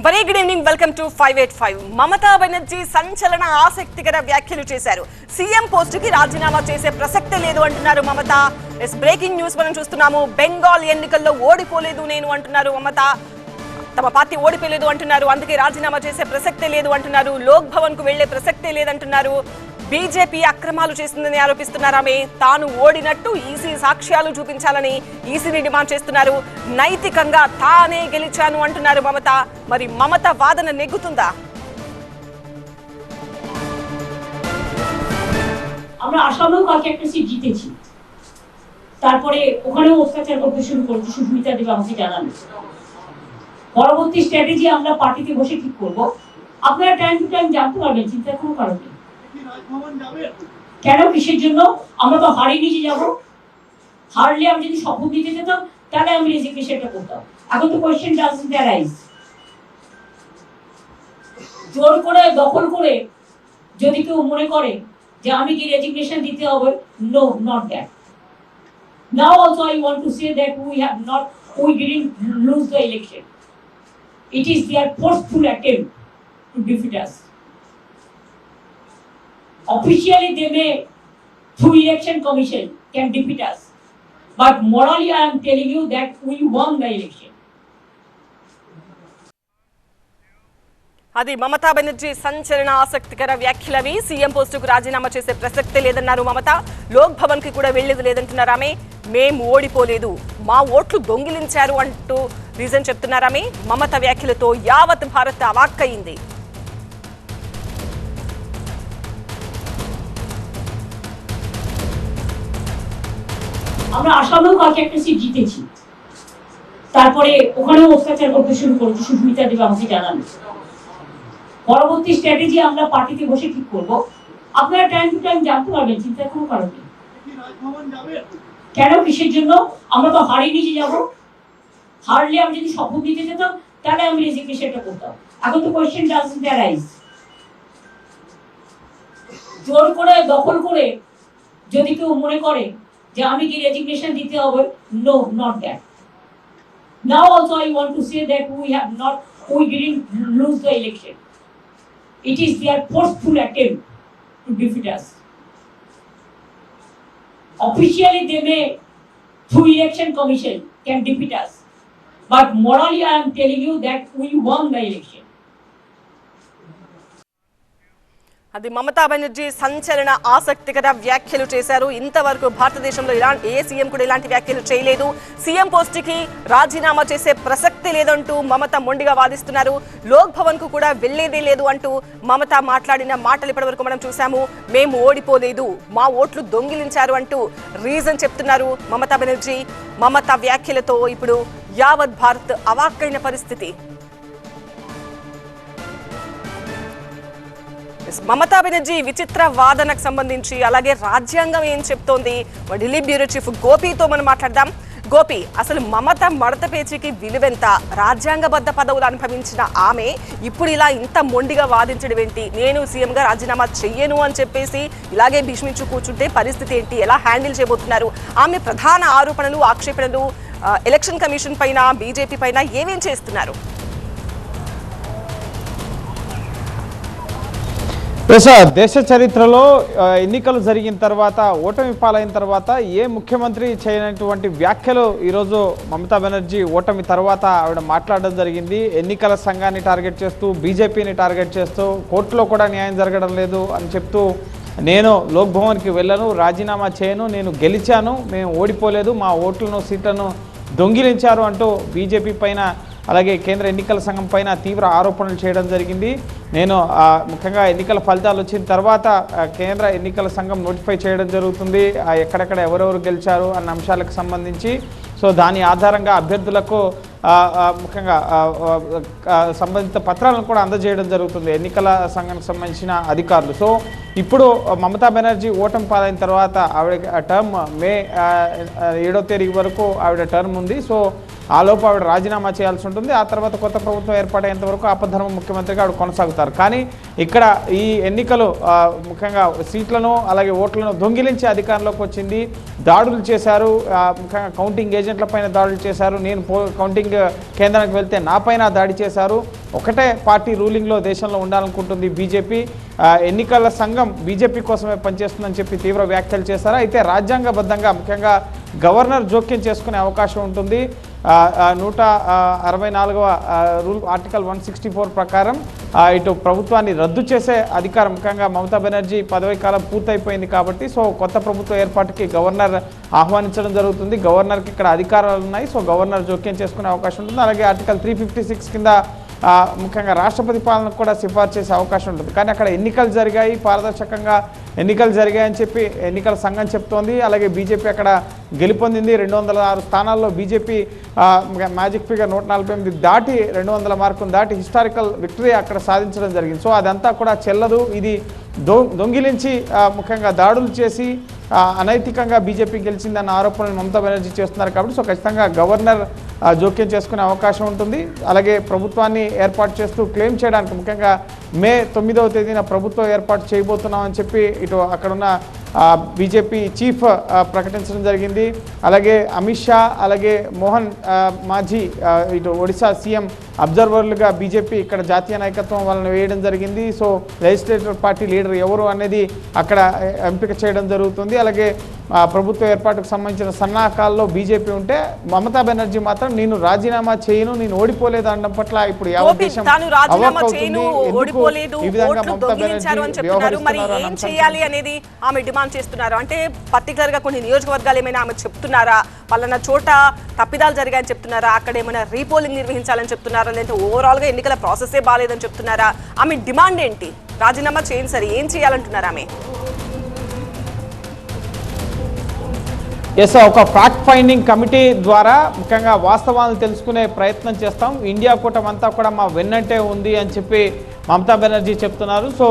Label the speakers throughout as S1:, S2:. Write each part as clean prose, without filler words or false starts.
S1: Very good evening, welcome to 585. Mamata Banerjee సంచలన ఆసక్తికర వ్యాఖ్యలు చేశారు. సీఎం పోస్టుకి రాజీనామా చేసే ప్రసక్తే లేదు అంటున్నారు మమత. బ్రేకింగ్ న్యూస్ మనం చూస్తున్నాము. బెంగాల్ ఎన్నికల్లో ఓడిపోలేదు నేను అంటున్నారు మమత. తమ పార్టీ ఓడిపోలేదు అంటున్నారు, అందుకే రాజీనామా చేసే ప్రసక్తే లేదు అంటున్నారు. లోక్ భవన్ కు వెళ్లే ప్రసక్తే లేదంటున్నారు. బీజేపీ అక్రమాలు చేసిందని ఆరోపిస్తున్నారు ఆమె. తాను ఓడినట్టు ఈసీ సాక్ష్యాలు చూపించాలని ఈసీని డిమాండ్ చేస్తున్నారు. నైతికంగా తానే గెలిచాను అంటున్నారు మమత. మరి మమత వాదన నెగ్గుతుందా?
S2: আমরা আসামেও কাকে একটা সিট জিতেছি, তারপরে ওখানেও অত্যাচার করতে শুরু করছে সুস্মিতা দেব আমাকে জানানো। পরবর্তী স্ট্র্যাটেজি আমরা পার্টিতে বসে ঠিক করব। আপনারা টাইম টু টাইম জানতে পারবেন, চিন্তা কোনো কারণ নেই। কেন, কিসের জন্য? আমরা তো হারিয়ে নিয়ে যাব। হারলে আমি যদি শপথ দিতে যেতাম তাহলে আমি রেজিগনেশনটা করতাম। এখন তো কোয়েশ্চেন ডাজন্ট অ্যারাইজ। জোর করে দখল করে যদি কেউ মনে করে যে আমি কি রেজিগনেশন দিতে হবে, no, not that. Now also I want to say that we didn't lose the election. It is their forceful attempt to defeat us. Officially they may, through election commission, can defeat us. But morally I am telling you that we won the election.
S1: అది మమతా బెనర్జీ సంచలన ఆసక్తికర వ్యాఖ్యలవి. CM పోస్టుకు రాజీనామా చేసే ప్రసక్తే లేదన్నారు మమత. లోక్ భవన్ కి కూడా వెళ్లేది లేదంటున్నారు ఆమె. మేము ఓడిపోలేదు, మా ఓట్లు దొంగిలించారు అంటూ రీజన్ చెప్తున్నారు ఆమె. మమత వ్యాఖ్యలతో యావత్ భారత్ అవాక్కయింది.
S2: আমরা আসামেও কাকে একটা সিট জিতেছি, তারপরে ওখানেও অত্যাচার করতে শুরু করছে সুস্মিতা দেব আমাকে জানানো। পরবর্তী স্ট্র্যাটেজি আমরা পার্টিতে বসে ঠিক করব। আপনারা টাইম টু টাইম জানতে পারবেন, চিন্তা কোনো কারণ নেই। কেন, কিসের জন্য? আমরা তো হারিয়ে নিয়ে যাব। হারলে আমি যদি শপথ দিতে যেতাম তাহলে আমি রেজিগনেশনটা করতাম। এখন তো কোয়েশ্চেন ডাজন্ট অ্যারাইজ। জোর করে দখল করে যদি কেউ মনে করে যে আমি কি রেজিগনেশন দিতে হবে, no, not that. Now also I want to say that we didn't lose the election. It is their forceful attempt to defeat us. Officially they may, through election commission, can defeat us. But morally I am telling you that we won the election.
S1: అది మమతా బెనర్జీ సంచలన ఆసక్తికర వ్యాఖ్యలు చేశారు. ఇంతవరకు భారతదేశంలో ఏ CM కూడా ఇలాంటి వ్యాఖ్యలు చేయలేదు. సీఎం పోస్టుకి రాజీనామా చేసే ప్రసక్తి లేదంటూ మమత మొండిగా వాదిస్తున్నారు. లోక్ భవన్ కు కూడా వెళ్లేదే లేదు అంటూ మమత మాట్లాడిన మాటలు ఇప్పటివరకు మనం చూసాము. మేము ఓడిపోలేదు, మా ఓట్లు దొంగిలించారు అంటూ రీజన్ చెప్తున్నారు మమతా బెనర్జీ. మమత వ్యాఖ్యలతో ఇప్పుడు యావత్ భారత్ అవాక్కైన పరిస్థితి. మమతా బెనర్జీ విచిత్ర వాదనకు సంబంధించి, అలాగే రాజ్యాంగం ఏం చెప్తోంది, ఢిల్లీ బ్యూరో చీఫ్ గోపితో మనం మాట్లాడదాం. గోపి, అసలు మమత మడత పేచీకి విలువెంత? రాజ్యాంగబద్ధ పదవులు అనుభవించిన ఆమె ఇప్పుడు ఇలా ఇంత మొండిగా వాదించడం ఏంటి? నేను సీఎంగా రాజీనామా చెయ్యను అని చెప్పేసి ఇలాగే భీష్మించు కూర్చుంటే పరిస్థితి ఏంటి? ఎలా హ్యాండిల్ చేయబోతున్నారు? ఆమె ప్రధాన ఆరోపణలు, ఆక్షేపణలు ఎలక్షన్ కమిషన్ పైన, బీజేపీ పైన ఏమేం చేస్తున్నారు?
S3: దేశ చరిత్రలో ఎన్నికలు జరిగిన తర్వాత, ఓటమి పాలైన తర్వాత ఏ ముఖ్యమంత్రి చేయనటువంటి వ్యాఖ్యలు ఈరోజు మమతా బెనర్జీ ఓటమి తర్వాత ఆవిడ మాట్లాడడం జరిగింది. ఎన్నికల సంఘాన్ని టార్గెట్ చేస్తూ, బీజేపీని టార్గెట్ చేస్తూ, కోర్టులో కూడా న్యాయం జరగడం లేదు అని చెప్తూ, నేను లోక్ భవన్కి వెళ్ళను, రాజీనామా చేయను, నేను గెలిచాను, మేము ఓడిపోలేదు, మా ఓట్లను, సీట్లను దొంగిలించారు అంటూ బీజేపీ పైన, అలాగే కేంద్ర ఎన్నికల సంఘం పైన తీవ్ర ఆరోపణలు చేయడం జరిగింది. నేను ముఖ్యంగా ఎన్నికల ఫలితాలు వచ్చిన తర్వాత కేంద్ర ఎన్నికల సంఘం నోటిఫై చేయడం జరుగుతుంది ఎక్కడెక్కడ ఎవరెవరు గెలిచారు అన్న అంశాలకు సంబంధించి. సో దాని ఆధారంగా అభ్యర్థులకు ముఖ్యంగా సంబంధిత పత్రాలను కూడా అందజేయడం జరుగుతుంది ఎన్నికల సంఘానికి సంబంధించిన అధికారులు. సో ఇప్పుడు మమతా బెనర్జీ ఓటమి పాలైన తర్వాత ఆవిడ టర్మ్ మే 7వ తేదీ వరకు ఆవిడ టర్మ్ ఉంది. సో ఆలోపు ఆవిడ రాజీనామా చేయాల్సి ఉంటుంది. ఆ తర్వాత కొత్త ప్రభుత్వం ఏర్పాటయ్యేంత వరకు ఆపద్ధర్మ ముఖ్యమంత్రిగా ఆవిడ కొనసాగుతారు. కానీ ఇక్కడ ఈ ఎన్నికలు ముఖ్యంగా సీట్లను అలాగే ఓట్లను దొంగిలించే అధికారంలోకి వచ్చింది. దాడులు చేశారు, ముఖ్యంగా కౌంటింగ్ ఏజెంట్ల పైన దాడులు చేశారు. నేను కౌంటింగ్ కేంద్రానికి వెళ్తే నా పైన దాడి చేశారు. ఒకటే పార్టీ రూలింగ్లో దేశంలో ఉండాలనుకుంటుంది బీజేపీ. ఎన్నికల సంఘం బీజేపీ కోసమే పనిచేస్తుందని చెప్పి తీవ్ర వ్యాఖ్యలు చేశారు. అయితే రాజ్యాంగబద్ధంగా ముఖ్యంగా గవర్నర్ జోక్యం చేసుకునే అవకాశం ఉంటుంది. 164వ రూల్ ఆర్టికల్ 164 ప్రకారం ఇటు ప్రభుత్వాన్ని రద్దు చేసే అధికారం ముఖ్యంగా మమతా బెనర్జీ పదవీ కాలం పూర్తయిపోయింది కాబట్టి సో కొత్త ప్రభుత్వ ఏర్పాటుకి గవర్నర్ ఆహ్వానించడం జరుగుతుంది. గవర్నర్కి ఇక్కడ అధికారాలు ఉన్నాయి. సో గవర్నర్ జోక్యం చేసుకునే అవకాశం ఉంటుంది. అలాగే ఆర్టికల్ 356 కింద ముఖ్యంగా రాష్ట్రపతి పాలనకు కూడా సిఫార్సు చేసే అవకాశం ఉంటుంది. కానీ అక్కడ ఎన్నికలు జరిగాయి, పారదర్శకంగా ఎన్నికలు జరిగాయని చెప్పి ఎన్నికల సంఘం చెప్తోంది. అలాగే బీజేపీ అక్కడ గెలుపొందింది. 206 స్థానాల్లో బీజేపీ మ్యాజిక్ ఫిగర్ 148 దాటి 200 మార్కును దాటి హిస్టారికల్ విక్టరీ అక్కడ సాధించడం జరిగింది. సో అదంతా కూడా చెల్లదు. ఇది దొంగిలించి ముఖ్యంగా దాడులు చేసి అనైతికంగా బీజేపీ గెలిచిందన్న ఆరోపణలు మమతా బెనర్జీ చేస్తున్నారు కాబట్టి సో ఖచ్చితంగా గవర్నర్ జోక్యం చేసుకునే అవకాశం ఉంటుంది. అలాగే ప్రభుత్వాన్ని ఏర్పాటు చేస్తూ క్లెయిమ్ చేయడానికి ముఖ్యంగా మే 9వ తేదీన ప్రభుత్వం ఏర్పాటు చేయబోతున్నామని చెప్పి ఇటు అక్కడున్న బీజేపీ చీఫ్ ప్రకటించడం జరిగింది. అలాగే అమిత్ షా అలాగే మోహన్ మాఝీ ఇటు ఒడిశా సీఎం అబ్జర్వర్లుగా బీజేపీ ఇక్కడ జాతీయ నాయకత్వం వాళ్ళని వేయడం జరిగింది. సో లెజిస్లేటివ్ పార్టీ లీడర్ ఎవరు అనేది అక్కడ ఎంపిక చేయడం జరుగుతుంది. అలాగే ప్రభుత్వ ఏర్పాటుకు సంబంధించిన సన్నాహకాల్లో బీజేపీ ఉంటే మమతా బెనర్జీ మాత్రం నేను రాజీనామా చేయను, నేను ఓడిపోలేదు అనడం పట్ల ఇప్పుడు యావత్ దేశం
S1: చేస్తున్నారు. అంటే పర్టికులర్ గా కొన్ని నియోజకవర్గాలు ఏమైనా ఆమె చెప్తున్నారా, పలానా చోట తప్పిదాలు జరిగాయని చెప్తున్నారా, అక్కడ ఏమైనా రీపోలింగ్ నిర్వహించాలని చెప్తున్నారా, లేదంటే ఓవరాల్ గా ఎన్నికల ప్రాసెసే బాగాలేదని చెప్తున్నారా, ఆమె డిమాండ్ ఏంటి? రాజీనామా చేయను సరే ఏం చేయాలంటున్నారు ఆమె?
S3: ఒక ఫ్యాక్ట్ ఫైండింగ్ కమిటీ ద్వారా ముఖ్యంగా వాస్తవాలను తెలుసుకునే ప్రయత్నం చేస్తాం. ఇండియా కూటమి అంతా కూడా మా వెన్నంటే ఉంది అని చెప్పి మమతా బెనర్జీ చెప్తున్నారు. సో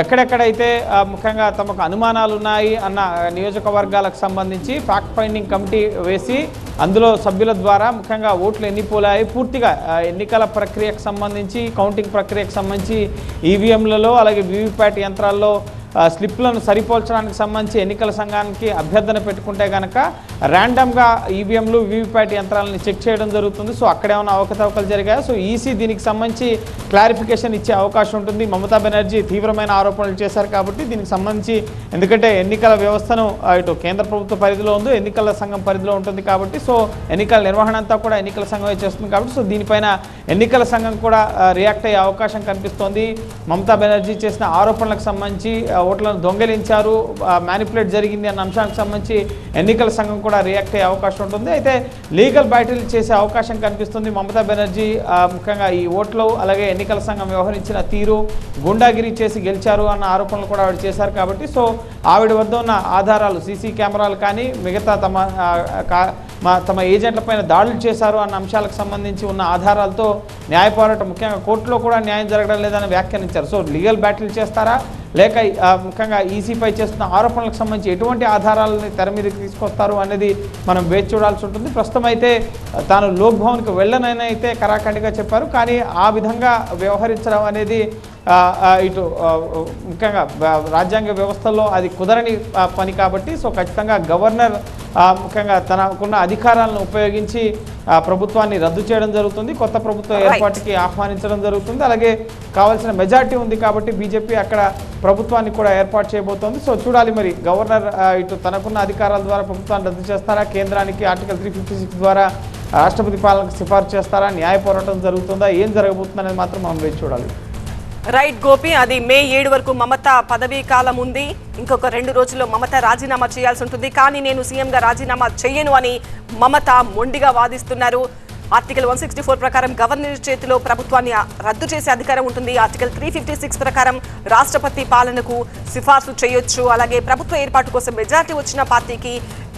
S3: ఎక్కడెక్కడైతే ముఖ్యంగా తమకు అనుమానాలు ఉన్నాయి అన్న నియోజకవర్గాలకు సంబంధించి ఫ్యాక్ట్ ఫైండింగ్ కమిటీ వేసి అందులో సభ్యుల ద్వారా ముఖ్యంగా ఓట్లు ఎన్ని పోలాయి, పూర్తిగా ఎన్నికల ప్రక్రియకు సంబంధించి కౌంటింగ్ ప్రక్రియకు సంబంధించి ఈవీఎంలలో అలాగే వీవీప్యాట్ యంత్రాల్లో స్లిప్లను సరిపోల్చడానికి సంబంధించి ఎన్నికల సంఘానికి అభ్యర్థన పెట్టుకుంటే కనుక ర్యాండమ్గా ఈవీఎంలు వీవీప్యాట్ యంత్రాలను చెక్ చేయడం జరుగుతుంది. సో అక్కడేమైనా అవకతవకలు జరిగాయి. సో ఈసీ దీనికి సంబంధించి క్లారిఫికేషన్ ఇచ్చే అవకాశం ఉంటుంది. మమతా బెనర్జీ తీవ్రమైన ఆరోపణలు చేశారు కాబట్టి దీనికి సంబంధించి ఎందుకంటే ఎన్నికల వ్యవస్థను ఇటు కేంద్ర ప్రభుత్వ పరిధిలో ఉంది, ఎన్నికల సంఘం పరిధిలో ఉంటుంది కాబట్టి సో ఎన్నికల నిర్వహణ అంతా కూడా ఎన్నికల సంఘమే చేస్తుంది కాబట్టి సో దీనిపైన ఎన్నికల సంఘం కూడా రియాక్ట్ అయ్యే అవకాశం కనిపిస్తోంది. మమతా బెనర్జీ చేసిన ఆరోపణలకు సంబంధించి ఓట్లను దొంగిలించారు, మ్యానిపులేట్ జరిగింది అన్న అంశానికి సంబంధించి ఎన్నికల సంఘం కూడా రియాక్ట్ అయ్యే అవకాశం ఉంటుంది. అయితే లీగల్ బ్యాటిల్ చేసే అవకాశం కనిపిస్తుంది. మమతా బెనర్జీ ముఖ్యంగా ఈ ఓట్లు అలాగే ఎన్నికల సంఘం వ్యవహరించిన తీరు, గుండాగిరి చేసి గెలిచారు అన్న ఆరోపణలు కూడా ఆవిడ చేశారు కాబట్టి సో ఆవిడ వద్ద ఉన్న ఆధారాలు సీసీ కెమెరాలు కానీ మిగతా తమ ఏజెంట్లపైన దాడులు చేశారు అన్న అంశాలకు సంబంధించి ఉన్న ఆధారాలతో న్యాయ పోరాటం ముఖ్యంగా కోర్టులో కూడా న్యాయం జరగడం లేదని వ్యాఖ్యానించారు. సో లీగల్ బ్యాటిల్ చేస్తారా లేక ముఖ్యంగా ఈసీపై చేస్తున్న ఆరోపణలకు సంబంధించి ఎటువంటి ఆధారాలని తెర మీదకి తీసుకొస్తారు అనేది మనం వేచి చూడాల్సి ఉంటుంది. ప్రస్తుతం అయితే తాను లోక్ భవన్కి వెళ్ళనని అయితే కరాఖండిగా చెప్పారు. కానీ ఆ విధంగా వ్యవహరించడం అనేది ఇటు ముఖ్యంగా రాజ్యాంగ వ్యవస్థల్లో అది కుదరని పని కాబట్టి సో ఖచ్చితంగా గవర్నర్ ముఖ్యంగా తనకున్న అధికారాలను ఉపయోగించి ప్రభుత్వాన్ని రద్దు చేయడం జరుగుతుంది, కొత్త ప్రభుత్వ ఏర్పాటుకి ఆహ్వానించడం జరుగుతుంది. అలాగే కావాల్సిన మెజార్టీ ఉంది కాబట్టి బీజేపీ అక్కడ ప్రభుత్వాన్ని కూడా ఏర్పాటు చేయబోతోంది. సో చూడాలి మరి గవర్నర్ ఇటు తనకున్న అధికారాల ద్వారా ప్రభుత్వాన్ని రద్దు చేస్తారా, కేంద్రానికి ఆర్టికల్ 356 ద్వారా రాష్ట్రపతి పాలనకు సిఫార్సు చేస్తారా, న్యాయ పోరాటం జరుగుతుందా, ఏం జరగబోతుంది అనేది మాత్రం మనం వేచి చూడాలి.
S1: రైట్ గోపి, అది మే 7 వరకు మమత పదవీ కాలం ఉంది. ఇంకొక 2 రోజుల్లో మమత రాజీనామా చేయాల్సి ఉంటుంది. కానీ నేను సీఎంగా రాజీనామా చేయను అని మమత మొండిగా వాదిస్తున్నారు. ఆర్టికల్ 164 ప్రకారం గవర్నర్ చేతిలో ప్రభుత్వాన్ని రద్దు చేసే అధికారం ఉంటుంది. ఆర్టికల్ 356 ప్రకారం రాష్ట్రపతి పాలనకు సిఫార్సు చేయొచ్చు. అలాగే ప్రభుత్వ ఏర్పాటు కోసం మెజార్టీ వచ్చిన పార్టీకి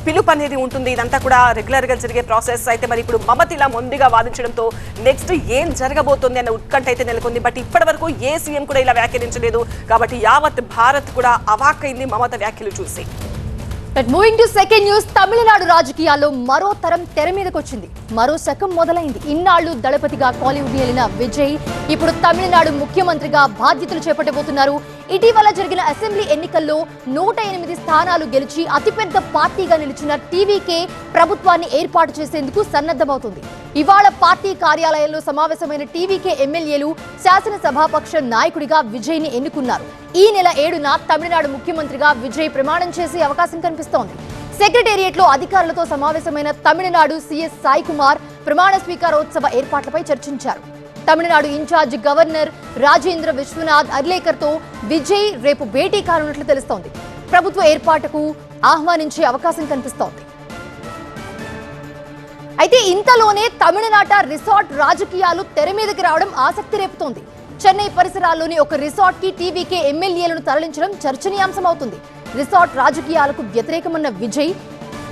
S1: పిలుపు అనేది ఉంటుంది. ఇదంతా కూడా రెగ్యులర్ గా జరిగే ప్రాసెస్. అయితే మరి ఇప్పుడు మమత ఇలా మొండిగా వాదించడంతో నెక్స్ట్ ఏం జరగబోతోంది అన్న ఉత్కంఠ అయితే నెలకొంది. బట్ ఇప్పటి వరకు ఏ సీఎం కూడా ఇలా వ్యాఖ్యానించలేదు కాబట్టి యావత్ భారత్ కూడా అవాక్కైంది మమత వ్యాఖ్యలు చూసి.
S4: Moving to second news, Tamil Nadu రాజకీయాల్లో మరో తరం తెర మీదకి వచ్చింది. మరో శకం మొదలైంది. ఇన్నాళ్లు దళపతిగా కాలీవుడ్ వెళ్ళిన విజయ్ ఇప్పుడు తమిళనాడు ముఖ్యమంత్రిగా బాధ్యతలు చేపట్టబోతున్నారు. ఇటీవల జరిగిన అసెంబ్లీ ఎన్నికల్లో 108 స్థానాలు గెలిచి అతిపెద్ద పార్టీగా నిలిచిన టీవీకే ప్రభుత్వాన్ని ఏర్పాటు చేసేందుకు సన్నద్ధమవుతుంది. ఇవాళ పార్టీ కార్యాలయంలో సమావేశమైన టీవీకే ఎమ్మెల్యేలు శాసనసభాపక్ష నాయకుడిగా విజయ్ని ఎన్నుకున్నారు. ఈ నెల 7న తమిళనాడు ముఖ్యమంత్రిగా విజయ్ ప్రమాణం చేసే అవకాశం కనిపిస్తోంది. సెక్రటేరియట్ లో అధికారులతో సమావేశమైన తమిళనాడు సీఎస్ సాయి కుమార్ ప్రమాణ స్వీకారోత్సవ ఏర్పాట్లపై చర్చించారు. తమిళనాడు ఇన్ఛార్జ్ గవర్నర్ రాజేంద్ర విశ్వనాథ్ అర్లేకర్తో విజయ్ రేపు భేటీ కానున్నట్లు తెలుస్తోంది. ప్రభుత్వ ఏర్పాటుకు ఆహ్వానించే అవకాశం కనిపిస్తోంది. అయితే ఇంతలోనే తమిళనాట రిసార్ట్ రాజకీయాలు తెర మీదకి రావడం ఆసక్తి రేపుతోంది. చెన్నై పరిసరాల్లోని ఒక రిసార్ట్ కి టీవీకే ఎమ్మెల్యేలను తరలించడం చర్చనీయాంశమవుతుంది. రిసార్ట్ రాజకీయాలకు వ్యతిరేకమన్న విజయ్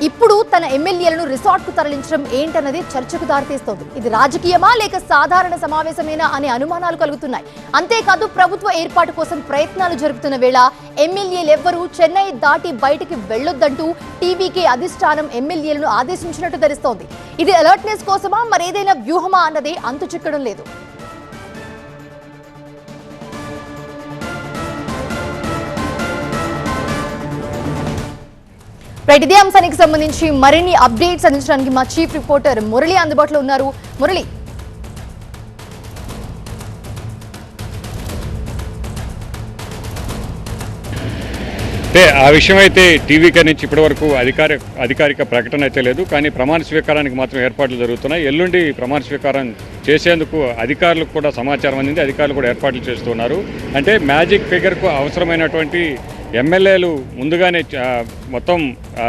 S4: ఇప్పుడు తన ఎమ్మెల్యేలను రిసార్ట్ కు తరలించడం ఏంటన్నది చర్చకు దారితీస్తోంది. ఇది రాజకీయమా లేక సాధారణ సమావేశమేనా అనే అనుమానాలు కలుగుతున్నాయి. అంతేకాదు ప్రభుత్వ ఏర్పాటు కోసం ప్రయత్నాలు జరుపుతున్న వేళ ఎమ్మెల్యేలెవ్వరూ చెన్నై దాటి బయటికి వెళ్లొద్దంటూ టీవీకే అధిష్టానం ఎమ్మెల్యేలను ఆదేశించినట్టు తెలుస్తోంది. ఇది అలర్ట్నెస్ కోసమా మరేదైనా వ్యూహమా అన్నదే అంతు చిక్కడం లేదు. ఇదే అంశానికి సంబంధించి మరిన్ని అప్డేట్స్ అందించడానికి మా చీఫ్ రిపోర్టర్ మురళి అందుబాటులో ఉన్నారు. మురళి,
S5: ఆ విషయం అయితే టీవీకే నుంచి ఇప్పటి వరకు అధికారిక ప్రకటన అయితే లేదు. కానీ ప్రమాణ స్వీకారానికి మాత్రం ఏర్పాట్లు జరుగుతున్నాయి. ఎల్లుండి ప్రమాణ స్వీకారం చేసేందుకు అధికారులకు కూడా సమాచారం అందింది. అధికారులు కూడా ఏర్పాట్లు చేస్తున్నారు. అంటే మ్యాజిక్ ఫిగర్కు అవసరమైనటువంటి ఎమ్మెల్యేలు ముందుగానే మొత్తం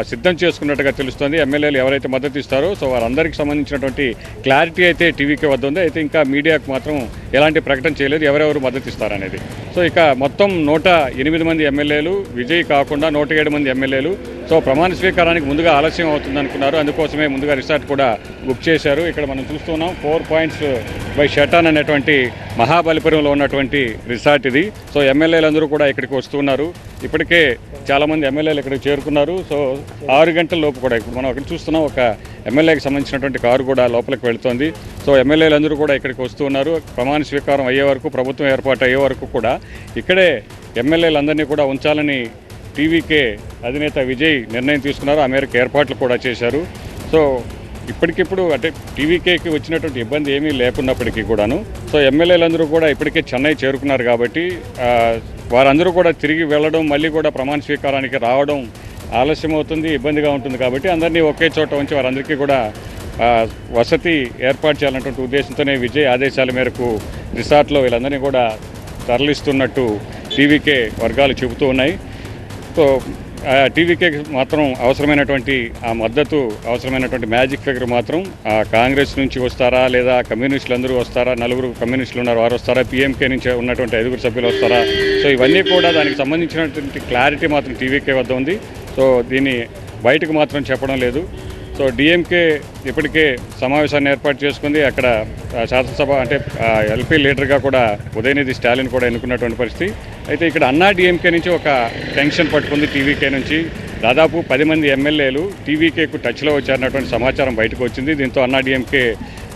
S5: సిద్ధం చేసుకున్నట్టుగా తెలుస్తోంది. ఎమ్మెల్యేలు ఎవరైతే మద్దతు ఇస్తారో సో వారందరికీ సంబంధించినటువంటి క్లారిటీ అయితే టీవీకే వద్ద ఉంది. అయితే ఇంకా మీడియాకు మాత్రం ఎలాంటి ప్రకటన చేయలేదు ఎవరెవరు మద్దతు ఇస్తారనేది. సో ఇక మొత్తం 108 మంది ఎమ్మెల్యేలు, విజయ్ కాకుండా 107 మంది ఎమ్మెల్యేలు సో ప్రమాణ స్వీకారానికి ముందుగా ఆలస్యం అవుతుంది అనుకున్నారు. అందుకోసమే ముందుగా రిసార్ట్ కూడా బుక్ చేశారు. ఇక్కడ మనం చూస్తున్నాం 4 పాయింట్స్ బై షటాన్ అనేటువంటి మహాబలిపురంలో ఉన్నటువంటి రిసార్ట్ ఇది. సో ఎమ్మెల్యేలందరూ కూడా ఇక్కడికి వస్తున్నారు. ఇప్పటికే చాలామంది ఎమ్మెల్యేలు ఇక్కడికి చేరుకున్నారు. సో 6 గంటల లోపు కూడా ఇప్పుడు మనం అక్కడ చూస్తున్నాం ఒక ఎమ్మెల్యేకి సంబంధించినటువంటి కారు కూడా లోపలికి వెళుతోంది. సో ఎమ్మెల్యేలందరూ కూడా ఇక్కడికి వస్తున్నారు. ప్రమాణ స్వీకారం అయ్యే వరకు, ప్రభుత్వం ఏర్పాటు అయ్యే వరకు కూడా ఇక్కడే ఎమ్మెల్యేలందరినీ కూడా ఉంచాలని టీవీకే అధినేత విజయ్ నిర్ణయం తీసుకున్నారు. ఆ మేరకు ఏర్పాట్లు కూడా చేశారు. సో ఇప్పటికిప్పుడు అంటే టీవీకేకి వచ్చినటువంటి ఇబ్బంది ఏమీ లేకున్నప్పటికీ కూడాను సో ఎమ్మెల్యేలందరూ కూడా ఇప్పటికే చెన్నై చేరుకున్నారు కాబట్టి వారందరూ కూడా తిరిగి వెళ్ళడం, మళ్ళీ కూడా ప్రమాణ స్వీకారానికి రావడం ఆలస్యం అవుతుంది, ఇబ్బందిగా ఉంటుంది. కాబట్టి అందరినీ ఒకే చోట ఉంచి వారందరికీ కూడా వసతి ఏర్పాటు చేయాలన్నటువంటి ఉద్దేశంతోనే విజయ్ ఆదేశాల మేరకు రిసార్ట్లో వీళ్ళందరినీ కూడా తరలిస్తున్నట్టు టీవీకే వర్గాలు చెబుతూ ఉన్నాయి. సో టీవీకేకి మాత్రం అవసరమైనటువంటి ఆ మద్దతు, అవసరమైనటువంటి మ్యాజిక్ ఫిగర్ మాత్రం కాంగ్రెస్ నుంచి వస్తారా లేదా కమ్యూనిస్టులు అందరూ వస్తారా, 4 కమ్యూనిస్టులు ఉన్నారు వారు వస్తారా, పీఎంకే నుంచి ఉన్నటువంటి 5 సభ్యులు వస్తారా, సో ఇవన్నీ కూడా దానికి సంబంధించినటువంటి క్లారిటీ మాత్రం టీవీకే వద్ద ఉంది. సో దీన్ని బయటకు మాత్రం చెప్పడం లేదు. సో డిఎంకే ఇప్పటికే సమావేశాన్ని ఏర్పాటు చేసుకుంది. అక్కడ శాసనసభ అంటే ఎల్పీ లీడర్గా కూడా ఉదయనిధి స్టాలిన్ కూడా ఎన్నుకున్నటువంటి పరిస్థితి. అయితే ఇక్కడ అన్నా డిఎంకే నుంచి ఒక టెన్షన్ పట్టుకుంది. టీవీకే నుంచి దాదాపు 10 మంది ఎమ్మెల్యేలు టీవీకేకు టచ్లో వచ్చారన్నటువంటి సమాచారం బయటకు వచ్చింది. దీంతో అన్నా డిఎంకే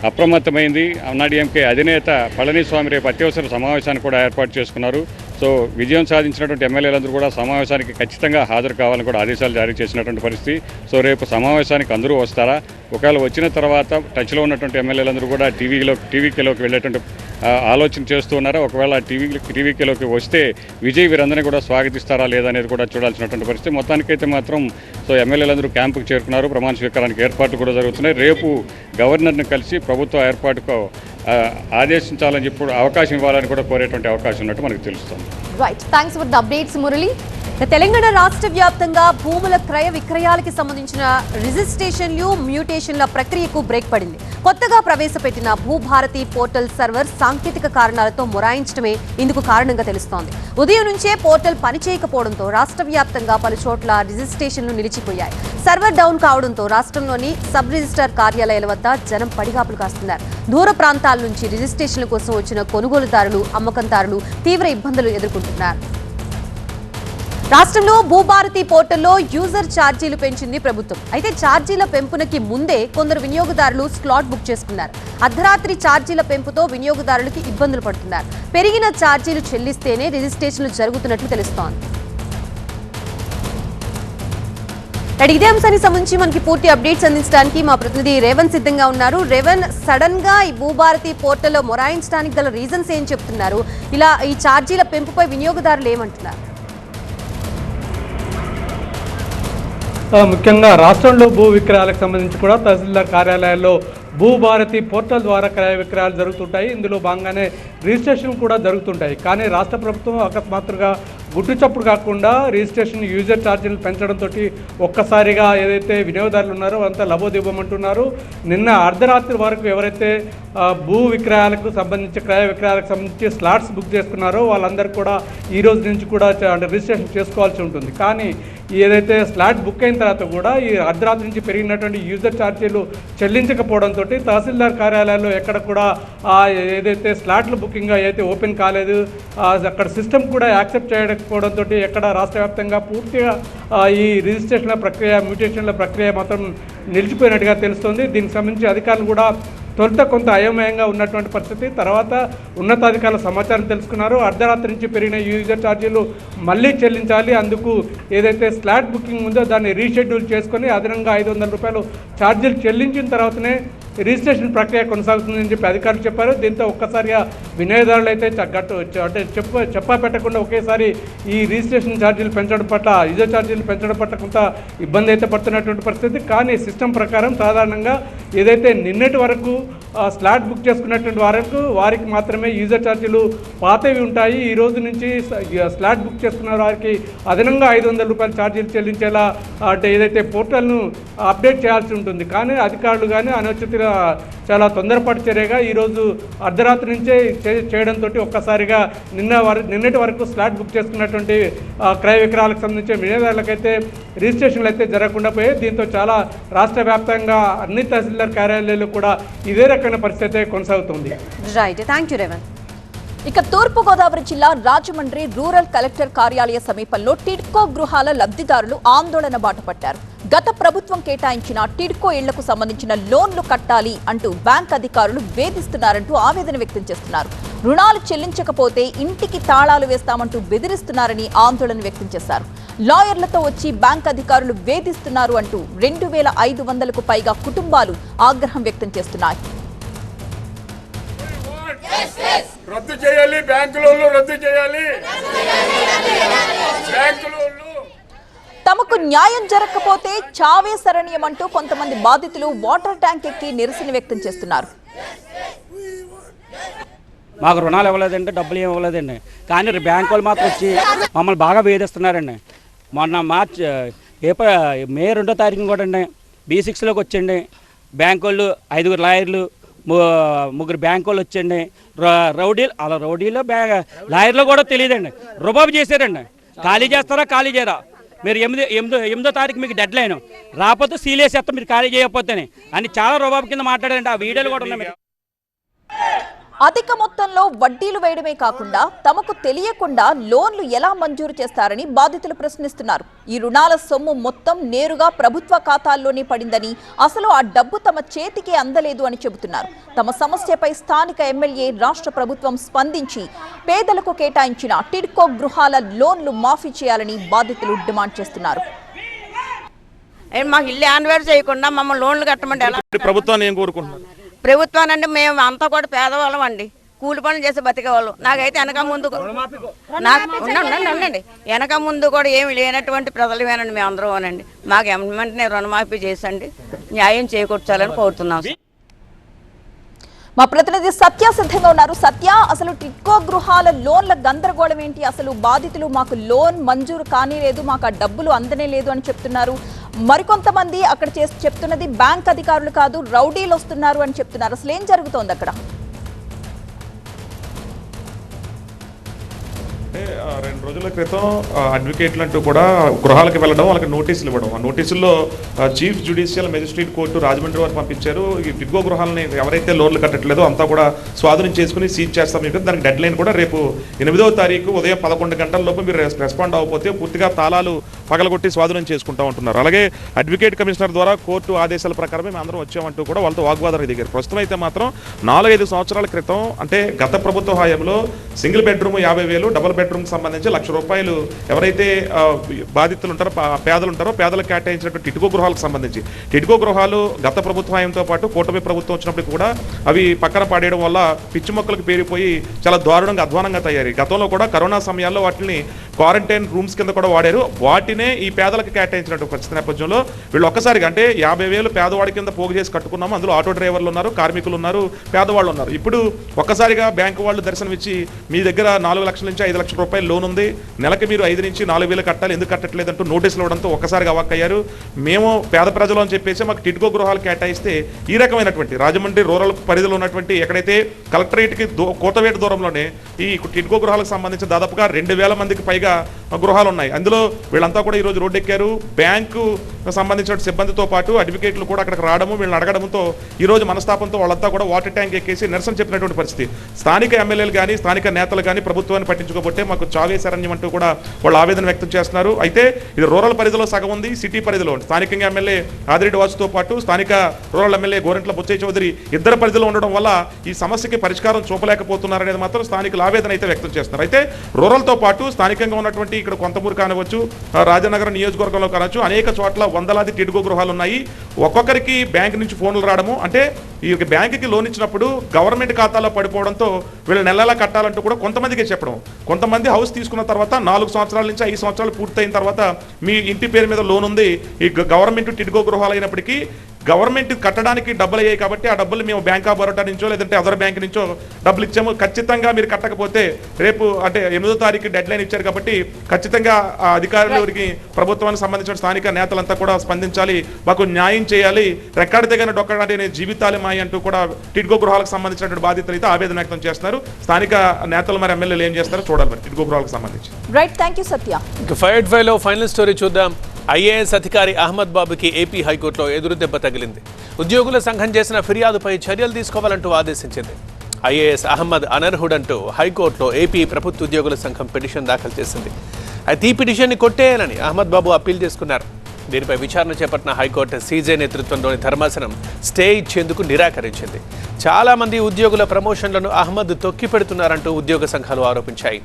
S5: అప్రమత్తమైంది. అన్నా డిఎంకే అధినేత పళనిస్వామి రేపు అత్యవసర సమావేశాన్ని కూడా ఏర్పాటు చేసుకున్నారు. సో విజయం సాధించినటువంటి ఎమ్మెల్యేలందరూ కూడా సమావేశానికి ఖచ్చితంగా హాజరు కావాలని కూడా ఆదేశాలు జారీ చేసినటువంటి పరిస్థితి. సో రేపు సమావేశానికి అందరూ వస్తారా, ఒకవేళ వచ్చిన తర్వాత టచ్లో ఉన్నటువంటి ఎమ్మెల్యేలందరూ కూడా టీవీకేలోకి వెళ్ళేటువంటి ఆలోచన చేస్తూ ఉన్నారా, ఒకవేళ టీవీకేలోకి వస్తే విజయ్ వీరందరినీ కూడా స్వాగతిస్తారా లేదా అనేది కూడా చూడాల్సినటువంటి పరిస్థితి. మొత్తానికైతే మాత్రం సో ఎమ్మెల్యేలందరూ క్యాంపుకు చేరుకున్నారు. ప్రమాణ స్వీకారానికి ఏర్పాట్లు కూడా జరుగుతున్నాయి. రేపు గవర్నర్ని కలిసి ప్రభుత్వ ఏర్పాటుకు ఆదేశించాలని చెప్పి అవకాశం ఇవ్వాలని కూడా కోరేటువంటి అవకాశం ఉన్నట్టు మనకు తెలుస్తుంది.
S4: Right, thanks for the updates Murali.
S6: Telangana రాష్ట్ర వ్యాప్తంగా భూముల క్రయ విక్రయాలకి సంబంధించిన రిజిస్ట్రేషన్లు, మ్యూటేషన్ల ప్రక్రియకు బ్రేక్ పడింది. కొత్తగా ప్రవేశపెట్టిన భూభారతి పోర్టల్ సర్వర్ సాంకేతిక కారణాలతో మొరాయించడమే ఇందుకు కారణంగా తెలుస్తోంది. ఉదయం నుంచే పోర్టల్ పనిచేయకపోవడంతో రాష్ట్ర వ్యాప్తంగా పలు చోట్ల రిజిస్ట్రేషన్లు నిలిచిపోయాయి. సర్వర్ డౌన్ కావడంతో రాష్ట్రంలోని సబ్ రిజిస్ట్రార్ కార్యాలయాల వద్ద జనం పడిగాపులు కాస్తున్నారు. దూర ప్రాంతాల నుంచి రిజిస్ట్రేషన్ల కోసం వచ్చిన కొనుగోలుదారులు, అమ్మకందారులు తీవ్ర ఇబ్బందులు ఎదుర్కొంటున్నారు. రాష్ట్రంలో భూభారతి పోర్టల్లో యూజర్ ఛార్జీలు పెంచింది ప్రభుత్వం. అయితే ఛార్జీల పెంపునకి ముందే కొందరు వినియోగదారులు స్లాట్ బుక్ చేసుకున్నారు. అర్ధరాత్రి ఛార్జీల పెంపుతో వినియోగదారులకి ఇబ్బందులు పడుతున్నారు. పెరిగిన ఛార్జీలు చెల్లిస్తేనే రిజిస్ట్రేషన్లు జరుగుతున్నట్లు తెలుస్తోంది. ఇదే అంశానికి సంబంధించి మనకి పూర్తి అప్డేట్స్ అందించడానికి మా ప్రతినిధి రేవన్ సిద్ధంగా ఉన్నారు. రేవన్, సడన్ గా ఈ భూభారతి పోర్టల్లో మొరాయించడానికి గల రీజన్స్ ఏం చెప్తున్నారు? ఇలా ఈ ఛార్జీల పెంపుపై వినియోగదారులు ఏమంటున్నారు?
S7: ముఖ్యంగా రాష్ట్రంలో భూ విక్రయాలకు సంబంధించి కూడా తహసీల్దార్ కార్యాలయాల్లో భూభారతి పోర్టల్ ద్వారా క్రయ విక్రయాలు జరుగుతుంటాయి. ఇందులో భాగంగానే రిజిస్ట్రేషన్ కూడా జరుగుతుంటాయి. కానీ రాష్ట్ర ప్రభుత్వం అకస్మాత్తుగా గుట్టు చప్పుడు కాకుండా రిజిస్ట్రేషన్ యూజర్ ఛార్జీలు పెంచడంతో ఒక్కసారిగా ఏదైతే వినియోగదారులు ఉన్నారో అంతా లబోదివ్వమంటున్నారు. నిన్న అర్ధరాత్రి వరకు ఎవరైతే భూ విక్రయాలకు సంబంధించి క్రయ విక్రయాలకు సంబంధించి స్లాట్స్ బుక్ చేసుకున్నారో వాళ్ళందరూ కూడా ఈ రోజు నుంచి కూడా రిజిస్ట్రేషన్ చేసుకోవాల్సి ఉంటుంది. కానీ ఏదైతే స్లాట్ బుక్ అయిన తర్వాత కూడా ఈ అర్ధరాత్రి నుంచి పెరిగినటువంటి యూజర్ ఛార్జీలు చెల్లించకపోవడంతో తహసీల్దార్ కార్యాలయాల్లో ఎక్కడ కూడా ఏదైతే స్లాట్ల బుకింగ్ అయితే ఓపెన్ కాలేదు, అక్కడ సిస్టమ్ కూడా యాక్సెప్ట్ చేయకపోవడంతో ఎక్కడ రాష్ట్ర వ్యాప్తంగా పూర్తిగా ఈ రిజిస్ట్రేషన్ల ప్రక్రియ, మ్యూటేషన్ల ప్రక్రియ మాత్రం నిలిచిపోయినట్టుగా తెలుస్తోంది. దీనికి సంబంధించి అధికారులు కూడా తొలుత కొంత అయోమయంగా ఉన్నటువంటి పరిస్థితి. తర్వాత ఉన్నతాధికారుల సమాచారం తెలుసుకున్నారు. అర్ధరాత్రి నుంచి పెరిగిన యూజర్ ఛార్జీలు మళ్ళీ చెల్లించాలి, అందుకు ఏదైతే స్లాట్ బుకింగ్ ఉందో దాన్ని రీషెడ్యూల్ చేసుకొని అదనంగా 500 రూపాయలు ఛార్జీలు చెల్లించిన తర్వాతనే రిజిస్ట్రేషన్ ప్రక్రియ కొనసాగుతుందని చెప్పి అధికారులు చెప్పారు. దీంతో ఒక్కసారిగా వినియోగదారులు అయితే అంటే చెప్పా పెట్టకుండా ఒకేసారి ఈ రిజిస్ట్రేషన్ ఛార్జీలు పెంచడం పట్ల, యూజర్ ఛార్జీలు పెంచడం పట్ల కొంత ఇబ్బంది అయితే పడుతున్నటువంటి పరిస్థితి. కానీ సిస్టమ్ ప్రకారం సాధారణంగా ఏదైతే నిన్నటి వరకు స్లాట్ బుక్ చేసుకున్నటువంటి వారికి మాత్రమే యూజర్ ఛార్జీలు పాతవి ఉంటాయి. ఈ రోజు నుంచి స్లాట్ బుక్ చేసుకున్న వారికి అదనంగా 500 రూపాయల ఛార్జీలు చెల్లించేలా అంటే ఏదైతే పోర్టల్ను అప్డేట్ చేయాల్సి ఉంటుంది. కానీ అధికారులు కానీ అనుచిత చాలా తొందరపాటు చర్యగా ఈరోజు అర్ధరాత్రి నుంచే చేయడంతో ఒక్కసారిగా నిన్నటి వరకు స్లాట్ బుక్ చేసుకున్నటువంటి క్రయ విక్రయాలకు సంబంధించిన వినియోగదారులకైతే రిజిస్ట్రేషన్లు అయితే జరగకుండా పోయాయి. దీంతో చాలా రాష్ట్ర వ్యాప్తంగా అన్ని తహసీల్దార్ కార్యాలయాల్లో కూడా ఇదే రకమైన పరిస్థితి కొనసాగుతుంది.
S6: Right, thank you Revan.
S8: ఇక తూర్పుగోదావరి జిల్లా రాజమండ్రి రూరల్ కలెక్టర్ కార్యాలయ సమీపంలో టిడ్కో గృహాల లబ్ధిదారులు ఆందోళన బాట పట్టారు. గత ప్రభుత్వం కేటాయించిన టిడ్కో ఇళ్లకు సంబంధించిన లోన్లు కట్టాలి అంటూ బ్యాంక్ అధికారులు వేధిస్తున్నారంటూ ఆవేదన వ్యక్తం చేస్తున్నారు. రుణాలు చెల్లించకపోతే ఇంటికి తాళాలు వేస్తామంటూ బెదిరిస్తున్నారని ఆందోళన వ్యక్తం చేశారు. లాయర్లతో వచ్చి బ్యాంక్ అధికారులు వేధిస్తున్నారు అంటూ 2500కు పైగా కుటుంబాలు ఆగ్రహం వ్యక్తం చేస్తున్నాయి.
S9: రద్దు చేయాలి, బ్యాంకు లోన్లు రద్దు చేయాలి, బ్యాంకు లోన్లు.
S8: తమకు న్యాయం జరగకపోతే చావే శరణ్యమంటూ కొంతమంది బాధితులు వాటర్ ట్యాంక్ ఎక్కి నిరసన వ్యక్తం చేస్తున్నారు.
S10: మాకు రుణాలు ఇవ్వలేదండి, డబ్బులు ఏమి ఇవ్వలేదండి. కానీ బ్యాంకు వాళ్ళు మాత్రం వచ్చి మమ్మల్ని బాగా వేధిస్తున్నారండి. మొన్న మే 2వ తారీఖున కూడా అండి B6లోకి వచ్చండి బ్యాంకు వాళ్ళు, 5 లాయర్లు, 3 బ్యాంకు వాళ్ళు వచ్చండి. రౌడీలో లాయర్లో కూడా తెలియదండి, రుబాబు చేశారండి. ఖాళీ చేస్తారా, ఖాళీ చేయరా, మీరు 8వ తారీఖు మీకు డెడ్ లైన్, రాకపోతే సీలేసేస్తాం మీరు ఖాళీ చేయకపోతేనే అని చాలా రుబాబు కింద మాట్లాడారండి. ఆ వీడియోలు కూడా ఉన్నాయి.
S8: అధిక మొత్తంలో వడ్డీలు వేయడమే కాకుండా తమకు తెలియకుండా లోన్లు ఎలా మంజూరు చేస్తారని బాధితులు ప్రశ్నిస్తున్నారు. ఈ రుణాల సొమ్ము మొత్తం నేరుగా ప్రభుత్వ ఖాతాల్లోనే పడిందని, అసలు ఆ డబ్బు తమ చేతికి అందలేదు అని చెబుతున్నారు. తమ సమస్యపై స్థానిక ఎమ్మెల్యే, రాష్ట్ర ప్రభుత్వం స్పందించి పేదలకు కేటాయించిన టిడ్కో గృహాల లోన్లు మాఫీ చేయాలని బాధితులు డిమాండ్ చేస్తున్నారు.
S11: మాకు ఇల్లు యాన్వేర్ చేయకుండా మమ్మల్ని లోన్లు కట్టమంటే
S9: ప్రభుత్వాన్ని ఏం కోరుకుంటున్నారు?
S11: ప్రభుత్వానండి మేము అంతా కూడా పేదవాళ్ళం అండి, కూలి పనులు చేసి బతికేవాళ్ళు. నాకైతే వెనక ముందు ఉండండి వెనక ముందు కూడా ఏమి లేనటువంటి ప్రజలమేనండి మేము అందరూ అనండి. మాకు వెంటనే రుణమాఫీ చేసండి, న్యాయం చేకూర్చాలని కోరుతున్నాం.
S8: మా ప్రతినిధి సత్య సిద్ధంగా ఉన్నారు. సత్య, అసలు టిడ్కో గృహాల లోన్ల గందరగోళం ఏంటి? అసలు బాధితులు మాకు లోన్ మంజూరు కానీ లేదు, మాకు ఆ డబ్బులు అందనే లేదు అని చెప్తున్నారు. మరికొంతమంది అక్కడ చెప్తున్నది బ్యాంక్ అధికారులు కాదు, రౌడీలు వస్తున్నారు అని చెప్తున్నారు. అసలు ఏం జరుగుతోంది అక్కడ?
S12: 2 రోజుల క్రితం అడ్వకేట్లు అంటూ కూడా గృహాలకు వెళ్ళడం, వాళ్ళకి నోటీసులు ఇవ్వడం. ఆ నోటీసుల్లో chief judicial magistrate court Rajahmundry వారు పంపించారు. ఈ టిడ్కో గృహాలని ఎవరైతే లోన్లు కట్టట్లేదో అంతా కూడా స్వాధీనం చేసుకుని సీజ్ చేస్తాం. దానికి డెడ్ లైన్ కూడా రేపు 8వ తారీఖు ఉదయం 11 గంటల లోపు మీరు రెస్పాండ్ అవ్వకపోతే పూర్తిగా తాళాలు పగలగొట్టి స్వాధీనం చేసుకుంటా ఉంటున్నారు. అలాగే అడ్వకేట్ కమిషనర్ ద్వారా కోర్టు ఆదేశాల ప్రకారమే మేము అందరం వచ్చామంటూ కూడా వాళ్ళతో వాగ్వాదానికి దిగారు. ప్రస్తుతం అయితే మాత్రం 4-5 సంవత్సరాల క్రితం అంటే గత ప్రభుత్వ హయాంలో సింగిల్ బెడ్రూమ్ 50,000, డబుల్ బెడ్రూమ్ సంబంధించి ₹1,00,000 ఎవరైతే బాధితులు ఉంటారో పేదలు ఉంటారో పేదలకు కేటాయించినటువంటి టిడ్కో గృహాలకు సంబంధించి టిడ్కో గృహాలు గత ప్రభుత్వ హయాంతో పాటు కూటమి ప్రభుత్వం వచ్చినప్పుడు కూడా అవి పక్కన పాడేయడం వల్ల పిచ్చి మొక్కలకు పేరిపోయి చాలా దారుణంగా అధ్వానంగా తయారు. గతంలో కూడా కరోనా సమయాల్లో వాటిని క్వారంటైన్ రూమ్స్ కింద కూడా వాడారు. వాటినే ఈ పేదలకు కేటాయించినటువంటి పరిస్థితి నేపథ్యంలో వీళ్ళు ఒక్కసారిగా అంటే 50,000 పేదవాడి కింద పోగు చేసి కట్టుకున్నాము. అందులో ఆటో డ్రైవర్లు ఉన్నారు, కార్మికులు ఉన్నారు, పేదవాళ్ళు ఉన్నారు. ఇప్పుడు ఒక్కసారిగా బ్యాంకు వాళ్ళు దర్శనమిచ్చి మీ దగ్గర 4 లక్షల నుంచి 5 లక్షల రూపాయలు లోన్ ఉంది, నెలకి మీరు 5 నుంచి 4,000 కట్టాలి, ఎందుకు కట్టట్లేదంటూ నోటీసులు ఇవ్వడంతో ఒక్కసారిగా అవాక్కయ్యారు. మేము పేద ప్రజలు అని చెప్పేసి మాకు టిడ్కో గృహాలు కేటాయిస్తే ఈ రకమైనటువంటి రాజమండ్రి రూరల్ పరిధిలో ఉన్నటువంటి ఎక్కడైతే కలెక్టరేట్కి కోతవేట దూరంలోనే ఈ టిడ్కో గృహాలకు సంబంధించి దాదాపుగా 2,000 మందికి పైగా గృహాలు ఉన్నాయి. అందులో వీళ్ళంతా కూడా ఈరోజు రోడ్డెక్కారు. బ్యాంకు సంబంధించిన సిబ్బందితో పాటు అడ్వకేట్లు కూడా అక్కడికి రావడము వీళ్ళని అడగడంతో ఈరోజు మనస్తాపంతో వాళ్ళంతా కూడా వాటర్ ట్యాంక్ ఎక్కేసి నిరసన చెప్పినటువంటి పరిస్థితి. స్థానిక ఎమ్మెల్యేలు కానీ స్థానిక నేతలు కానీ ప్రభుత్వాన్ని పట్టించుకోబట్టే మాకు చావేశారణ్యం అంటూ కూడా వాళ్ళు ఆవేదన వ్యక్తం చేస్తున్నారు. అయితే ఇది రూరల్ పరిధిలో సగం ఉంది, సిటీ పరిధిలో ఉంది. స్థానికంగా ఎమ్మెల్యే ఆదిరెడ్డి వాసుతో పాటు స్థానిక రూరల్ ఎమ్మెల్యే గోరంట్ల బుచ్చయ్య చౌదరి ఇద్దరు పరిధిలో ఉండడం వల్ల ఈ సమస్యకి పరిష్కారం చూపలేకపోతున్నారనేది మాత్రం స్థానికులు ఆవేదన అయితే వ్యక్తం చేస్తున్నారు. అయితే రూరల్తో పాటు స్థానికంగా ఉన్నటువంటి ఇక్కడ కొంతమూరు కానివచ్చు, రాజనగరం నియోజకవర్గంలో కావచ్చు, అనేక చోట్ల వందలాది టిడ్కో గృహాలు ఉన్నాయి. ఒక్కొక్కరికి బ్యాంక్ నుంచి ఫోన్లు రావడము, అంటే ఈ బ్యాంకుకి లోన్ ఇచ్చినప్పుడు గవర్నమెంట్ ఖాతాలో పడిపోవడంతో వీళ్ళు నెలలా కట్టాలంటూ కూడా కొంతమందికి చెప్పడం. కొంతమంది హౌస్ తీసుకున్న తర్వాత 4 సంవత్సరాల నుంచి 5 సంవత్సరాలు పూర్తయిన తర్వాత మీ ఇంటి పేరు మీద లోన్ ఉంది, ఈ గవర్నమెంట్ టిడ్కో గృహాలు అయినప్పటికీ గవర్నమెంట్ కట్టడానికి డబ్బులు అయ్యాయి కాబట్టి ఆ డబ్బులు మేము బ్యాంక్ ఆఫ్ బరోడా నుంచో లేదంటే అదర్ బ్యాంక్ నుంచో డబ్బులు ఇచ్చాము, ఖచ్చితంగా మీరు కట్టకపోతే రేపు అంటే 8వ తారీఖు డెడ్ లైన్ ఇచ్చారు కాబట్టి ఖచ్చితంగా ఆ అధికారులకి ప్రభుత్వానికి సంబంధించిన స్థానిక నేతలంతా కూడా స్పందించాలి, మాకు న్యాయం చేయాలి, రెక్కాడి దగ్గర డొక్కడాంటి జీవితాలు మాయి అంటూ కూడా టిడ్కో గృహాలకు సంబంధించినటువంటి బాధితులు అయితే ఆవేదన వ్యక్తం చేస్తున్నారు. స్థానిక నేతలు మరి ఎమ్మెల్యేలు ఏం చేస్తారో చూడాలి మరి టిడ్కో గృహాలకు సంబంధించి.
S6: Right, thank you Satya.
S13: 585లో ఫైనల్ స్టోరీ చూద్దాం. ఐఏఎస్ అధికారి అహ్మద్ బాబుకి ఏపీ హైకోర్టులో ఎదురు దెబ్బ తగిలింది. ఉద్యోగుల సంఘం చేసిన ఫిర్యాదుపై చర్యలు తీసుకోవాలంటూ ఆదేశించింది. ఐఏఎస్ అహ్మద్ అనర్హుడంటూ హైకోర్టులో ఏపీ ప్రభుత్వ ఉద్యోగుల సంఘం పిటిషన్ దాఖలు చేసింది. అయితే ఈ పిటిషన్ని కొట్టేయాలని అహ్మద్ బాబు అప్పీల్ చేసుకున్నారు. దీనిపై విచారణ చేపట్టిన హైకోర్టు సీజే నేతృత్వంలోని ధర్మాసనం స్టే ఇచ్చేందుకు నిరాకరించింది. చాలా మంది ఉద్యోగుల ప్రమోషన్లను అహ్మద్ తొక్కిపెడుతున్నారంటూ ఉద్యోగ సంఘాలు ఆరోపించాయి.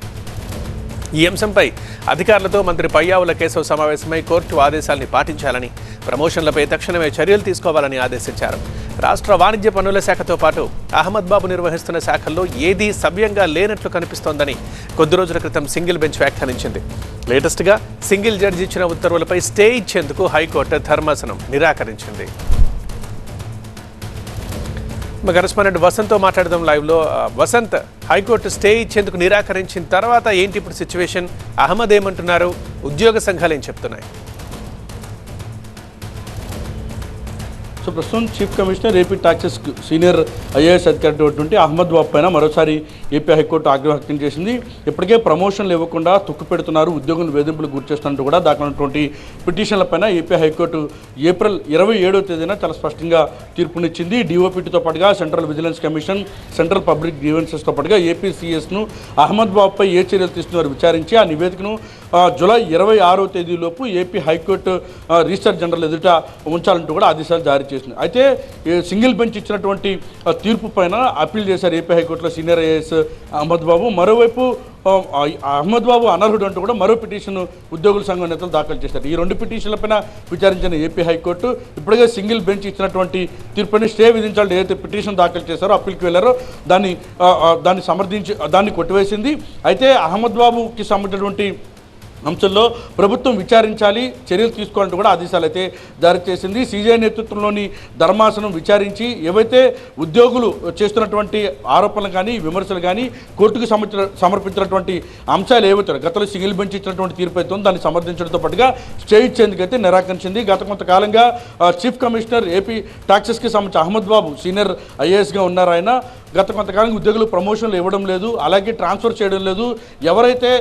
S13: ఈ అంశంపై అధికారులతో మంత్రి పయ్యావుల కేశవ్ సమావేశమై కోర్టు ఆదేశాల్ని పాటించాలని, ప్రమోషన్లపై తక్షణమే చర్యలు తీసుకోవాలని ఆదేశించారు. రాష్ట్ర వాణిజ్య పన్నుల శాఖతో పాటు అహ్మద్ బాబు నిర్వహిస్తున్న శాఖల్లో ఏదీ సవ్యంగా లేనట్లు కనిపిస్తోందని కొద్ది రోజుల క్రితం సింగిల్ బెంచ్ వ్యాఖ్యానించింది. లేటెస్ట్గా సింగిల్ జడ్జి ఇచ్చిన ఉత్తర్వులపై స్టే ఇచ్చేందుకు హైకోర్టు ధర్మాసనం నిరాకరించింది. మా కరెస్పాండెంట్ వసంత్తో మాట్లాడదాం లైవ్లో. వసంత్, హైకోర్టు స్టే ఇచ్చేందుకు నిరాకరించిన తర్వాత ఏంటి ఇప్పుడు సిచ్యువేషన్? అహ్మద్ ఏమంటున్నారు, ఉద్యోగ సంఘాలు ఏం చెప్తున్నాయి?
S7: సో ప్రస్తుతం chief commissioner AP taxes senior IAS అధికారి అహ్మద్ బాబు పైన మరోసారి ఏపీ హైకోర్టు ఆగ్రహం వ్యక్తం చేసింది. ఇప్పటికే ప్రమోషన్లు ఇవ్వకుండా తొక్కు పెడుతున్నారు, ఉద్యోగులు వేధింపులు గురి చేస్తున్నట్టు కూడా దాఖలైనటువంటి పిటిషన్లపైన ఏపీ హైకోర్టు ఏప్రిల్ 27వ తేదీన చాలా స్పష్టంగా తీర్పునిచ్చింది. డిఓపిటీతో పాటుగా central vigilance commission, central public గ్రీవెన్సెస్తో పాటుగా ఏపీసీఎస్ను అహ్మద్ బాబుపై ఏ చర్యలు తీసుకున్నారో విచారించి ఆ నివేదికను జూలై 26వ తేదీలోపు ఏపీ హైకోర్టు రిజిస్ట్రార్ జనరల్ ఎదుట ఉంచాలంటూ కూడా ఆదేశాలు జారీ చేసింది. అయితే సింగిల్ బెంచ్ ఇచ్చినటువంటి తీర్పు పైన అప్పీల్ చేశారు ఏపీ హైకోర్టులో సీనియర్ ఐఏఎస్ అహ్మద్ బాబు. మరోవైపు అహ్మద్ బాబు అనర్హుడు అంటూ కూడా మరో పిటిషన్ ఉద్యోగుల సంఘం నేతలు దాఖలు చేశారు. ఈ 2 పిటిషన్లపైన విచారించిన ఏపీ హైకోర్టు ఇప్పటికే సింగిల్ బెంచ్ ఇచ్చినటువంటి తీర్పుని స్టే విధించాలని ఏదైతే పిటిషన్ దాఖలు చేశారో, అప్పీల్కి వెళ్ళారో దాన్ని సమర్థించి దాన్ని కొట్టివేసింది. అయితే అహ్మద్ బాబుకి సంబంధించినటువంటి అంశంలో ప్రభుత్వం విచారించాలి, చర్యలు తీసుకోవాలంటూ కూడా ఆదేశాలు అయితే జారీ చేసింది. సీజే నేతృత్వంలోని ధర్మాసనం విచారించి ఏవైతే ఉద్యోగులు చేస్తున్నటువంటి ఆరోపణలు కానీ విమర్శలు కానీ కోర్టుకు సమర్పించినటువంటి అంశాలు ఏవైతే గతంలో సింగిల్ బెంచ్ ఇచ్చినటువంటి తీర్పు అయితే దాన్ని సమర్థించడంతో పాటుగా స్టే ఇచ్చేందుకైతే నిరాకరించింది. గత కొంతకాలంగా చీఫ్ కమిషనర్ ఏపీ టాక్సెస్కి సంబంధించి అహ్మద్ బాబు సీనియర్ ఐఏఎస్గా ఉన్నారు. ఆయన గత కొంతకాలం ఉద్యోగులు ప్రమోషన్లు ఇవ్వడం లేదు, అలాగే ట్రాన్స్ఫర్ చేయడం లేదు. ఎవరైతే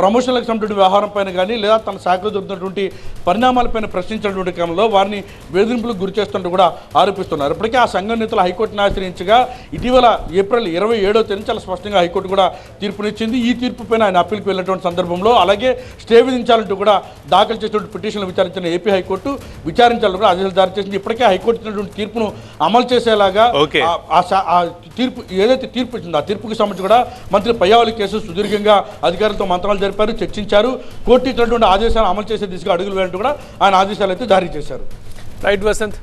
S7: ప్రమోషన్లకు సంబంధించిన వ్యవహారం పైన కానీ లేదా తన శాఖలో జరుగుతున్నటువంటి పరిణామాలపైన ప్రశ్నించినటువంటి క్రమంలో వారిని వేధింపులకు గురి చేస్తున్నట్టు కూడా ఆరోపిస్తున్నారు. ఇప్పటికే ఆ సంఘం నేతలు హైకోర్టును ఆశ్రయించగా ఇటీవల ఏప్రిల్ 27వ తేదీ చాలా స్పష్టంగా హైకోర్టు కూడా తీర్పునిచ్చింది. ఈ తీర్పు పైన ఆయన అప్పీల్కి వెళ్ళినటువంటి సందర్భంలో అలాగే స్టే విధించాలంటూ కూడా దాఖలు చేసినటువంటి పిటిషన్లు విచారించిన ఏపీ హైకోర్టు విచారించాలని కూడా ఆదేశాలు జారీ చేసింది. ఇప్పటికే హైకోర్టు ఇచ్చినటువంటి తీర్పును అమలు చేసేలాగా ఆ తీర్పు ఏదైతే తీర్పు ఇచ్చిందో ఆ తీర్పుకి సంబంధించి కూడా మంత్రి పయ్యావలి కేసు సుదీర్ఘంగా అధికారులతో మంత్రాలు జరిపారు, చర్చించారు. కోర్టు ఇచ్చినటువంటి ఆదేశాలు అమలు చేసే దిశగా అడుగులు వేయాలంటూ కూడా ఆయన ఆదేశాలు అయితే జారీ చేశారు.
S13: రైట్ వసంత్.